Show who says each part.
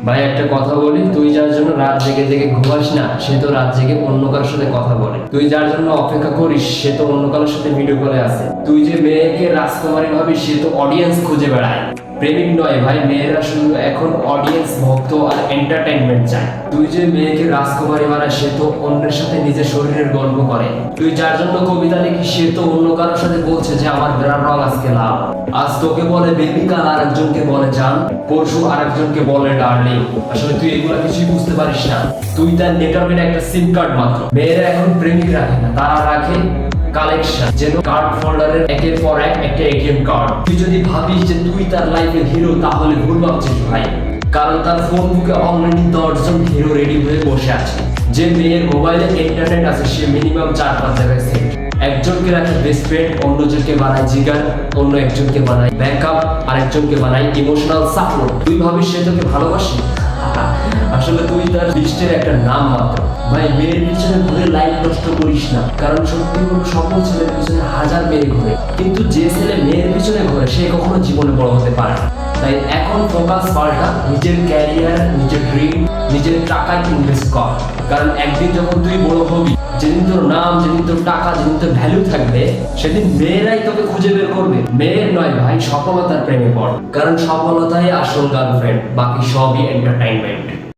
Speaker 1: ভাই একটা কথা বলি, তুই যার জন্য রাত জেগে জেগে ঘুমাস না, সে তো রাত জেগে অন্য কারোর সাথে কথা বলে। তুই যার জন্য অপেক্ষা করিস, সে তো অন্য কারোর সাথে ভিডিও কলে আছে। তুই যে মেয়েকে রাজকুমারী ভাবিস, সে তো অডিয়েন্স খুঁজে বেড়ায়। প্রেমিক নয় ভাই, মেয়েরা শুধু এখন অডিয়েন্স, ভক্ত আর এন্টারটেইনমেন্ট চায়। তুই যে মেয়েকে রাজকুমারী বানায়, সে তো অন্যের সাথে নিজের শরীরের গল্প করে। তুই যার জন্য কবিতা লিখিস, সে তো অন্য কারোর সাথে বলছে যে আমার বিরাট রং আজকে লাল। আজ তোকে বলে বেবি, কাল আরেকজনকে বলে জান, পরশু আরেকজনকে বলে ডার্লিং। আসলে তুই এগুলা কিছুই বুঝতে পারিস না। তুই তার নেটওয়ার্কের একটা সিম কার্ড মাত্র। মেয়েরা এখন প্রেমিক রাখে না, তারা রাখে কালেকশন, যেন কার্ড ফোল্ডারের একের পর এক একটা এটিএম কার্ড। তুই যদি ভাবিস যে তুই তার লাইফের হিরো, তাহলে ভুল ভাবছিস ভাই। কারণ তার ফোন বুকে অলরেডি 10 জন হিরো রেডি হয়ে বসে আছে। যে মেয়ের মোবাইলে ইন্টারনেট আছে, সে মিনিমাম 4-5 জায়গায় সেট। একজনকে রাখে বেস্ট ফ্রেন্ড, অন্যজনকে বানায় জিগার, অন্য একজনকে বানায় ব্যাকআপ, আরেকজনকে বানায় ইমোশনাল সাপোর্ট। তুই ভাবিস সে তোকে ভালোবাসে? আসলে তুই তার লিস্টের একটা নাম মাত্র। ভাই, মেয়ের পিছনে ঘুরে লাইফ নষ্ট করিস না, কারণ সত্যি সকল ছেলের পিছনে হাজার মেয়ে ঘুরে, কিন্তু যে ছেলে মেয়ের পিছনে ঘুরে, সে কখনো জীবনে বড় হতে পারে না। তাই এখন ফোকাস পাল্টা, নিজের ক্যারিয়ার, নিজের ড্রিম, নিজের টাকায় ইনভেস্ট কর। কারণ একদিন যখন তুই বড় হবি, যেদিন তোর নাম, যেদিন তোর টাকা, যেদিন তোর ভ্যালু থাকবে, সেদিন মেয়েরাই তোকে খুঁজে বের করবে। মেয়ের নয় ভাই, সফলতার প্রেমে পড়। কারণ সফলতাই আসল গার্লফ্রেন্ড, বাকি সবই এন্টারটেইনমেন্ট।